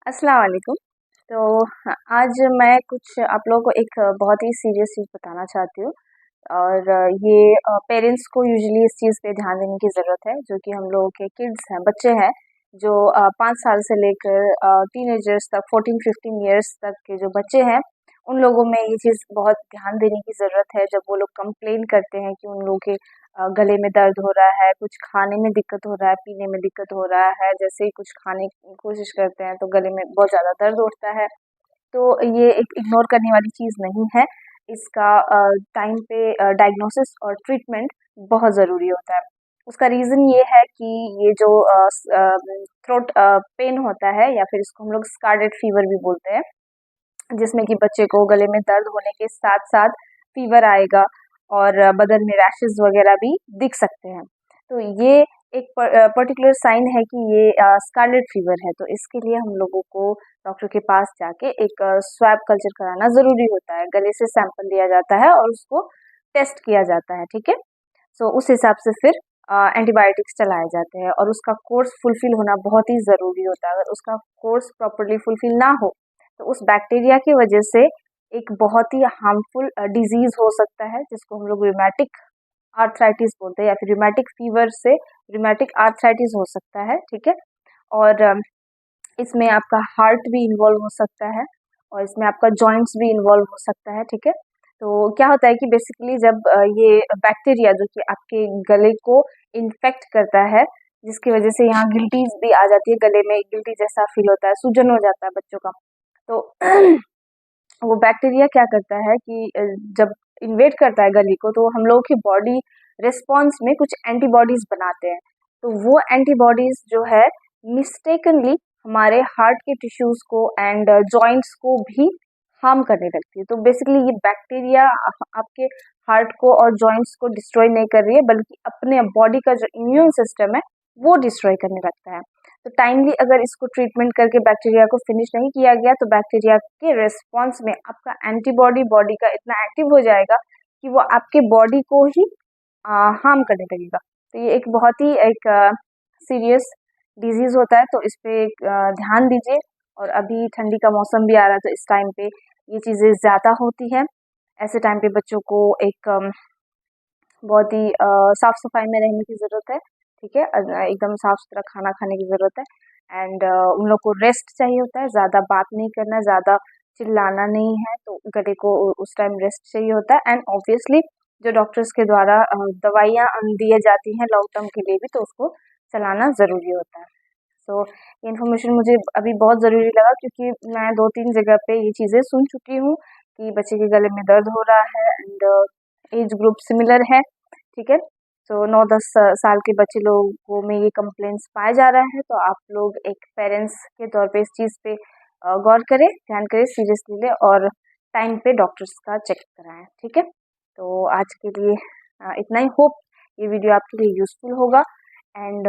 अस्सलाम वालेकुम। तो आज मैं कुछ आप लोगों को एक बहुत ही सीरियस चीज़ बताना चाहती हूँ और ये पेरेंट्स को यूजुअली इस चीज़ पे ध्यान देने की ज़रूरत है, जो कि हम लोगों के किड्स हैं, बच्चे हैं, जो 5 साल से लेकर टीनेजर्स तक 14-15 इयर्स तक के जो बच्चे हैं, उन लोगों में ये चीज़ बहुत ध्यान देने की ज़रूरत है। जब वो लोग कंप्लेन करते हैं कि उन लोगों के गले में दर्द हो रहा है, कुछ खाने में दिक्कत हो रहा है, पीने में दिक्कत हो रहा है, जैसे ही कुछ खाने की कोशिश करते हैं तो गले में बहुत ज़्यादा दर्द उठता है। तो ये एक इग्नोर करने वाली चीज़ नहीं है। इसका टाइम पे डायग्नोसिस और ट्रीटमेंट बहुत ज़रूरी होता है। उसका रीज़न ये है कि ये जो थ्रोट पेन होता है या फिर इसको हम लोग स्कारलेट फीवर भी बोलते हैं, जिसमें कि बच्चे को गले में दर्द होने के साथ-साथ फ़ीवर आएगा और बदन में रैशेज़ वग़ैरह भी दिख सकते हैं। तो ये एक पर्टिकुलर साइन है कि ये स्कारलेट फ़ीवर है, तो इसके लिए हम लोगों को डॉक्टर के पास जाके एक स्वैब कल्चर कराना ज़रूरी होता है। गले से सैंपल लिया जाता है और उसको टेस्ट किया जाता है, ठीक है? सो उस हिसाब से फिर एंटीबायोटिक्स चलाए जाते हैं और उसका कोर्स फुलफ़िल होना बहुत ही ज़रूरी होता है। अगर उसका कोर्स प्रॉपर्ली फुलफ़िल ना हो, तो उस बैक्टीरिया की वजह से एक बहुत ही हार्मफुल डिज़ीज़ हो सकता है, जिसको हम लोग रूमेटिक आर्थराइटिस बोलते हैं या फिर रूमेटिक फ़ीवर से रूमेटिक आर्थराइटिस हो सकता है, ठीक है? और इसमें आपका हार्ट भी इन्वॉल्व हो सकता है और इसमें आपका जॉइंट्स भी इन्वॉल्व हो सकता है, ठीक है? तो क्या होता है कि बेसिकली जब ये बैक्टीरिया जो कि आपके गले को इन्फेक्ट करता है, जिसकी वजह से यहाँ गिल्टीज़ भी आ जाती है, गले में गिल्टी जैसा फ़ील होता है, सूजन हो जाता है बच्चों का। तो वो बैक्टीरिया क्या करता है कि जब इन्वेड करता है गले को, तो हम लोगों की बॉडी रिस्पॉन्स में कुछ एंटीबॉडीज़ बनाते हैं। तो वो एंटीबॉडीज़ जो है मिस्टेकनली हमारे हार्ट के टिश्यूज़ को एंड जॉइंट्स को भी हार्म करने लगती है। तो बेसिकली ये बैक्टीरिया आपके हार्ट को और जॉइंट्स को डिस्ट्रॉय नहीं कर रही है, बल्कि अपने बॉडी का जो इम्यून सिस्टम है, वो डिस्ट्रॉय करने लगता है। तो टाइमली अगर इसको ट्रीटमेंट करके बैक्टीरिया को फिनिश नहीं किया गया, तो बैक्टीरिया के रिस्पॉन्स में आपका एंटीबॉडी बॉडी का इतना एक्टिव हो जाएगा कि वो आपके बॉडी को ही हार्म करने लगेगा। तो ये एक बहुत ही एक सीरियस डिजीज़ होता है, तो इस पे ध्यान दीजिए। और अभी ठंडी का मौसम भी आ रहा है, तो इस टाइम पे ये चीज़ें ज़्यादा होती हैं। ऐसे टाइम पे बच्चों को एक बहुत ही साफ-सफाई में रहने की ज़रूरत है, ठीक है? एकदम साफ-सुथरा खाना खाने की ज़रूरत है एंड उन लोग को रेस्ट चाहिए होता है, ज़्यादा बात नहीं करना, ज़्यादा चिल्लाना नहीं है, तो गले को उस टाइम रेस्ट चाहिए होता है एंड ऑब्वियसली जो डॉक्टर्स के द्वारा दवाइयाँ दिए जाती हैं लॉन्ग टर्म के लिए भी, तो उसको चलाना ज़रूरी होता है। सो ये इन्फॉर्मेशन मुझे अभी बहुत ज़रूरी लगा, क्योंकि मैं 2-3 जगह पे ये चीज़ें सुन चुकी हूँ कि बच्चे के गले में दर्द हो रहा है एंड एज ग्रुप सिमिलर है, ठीक है? तो 9-10 साल के बच्चे लोगों में ये कंप्लेंट्स पाया जा रहा है, तो आप लोग एक पेरेंट्स के तौर पे इस चीज़ पे गौर करें, ध्यान करें, सीरियसली लें और टाइम पे डॉक्टर्स का चेक कराएँ, ठीक है? तो आज के लिए इतना ही। होप ये वीडियो आपके लिए यूज़फुल होगा एंड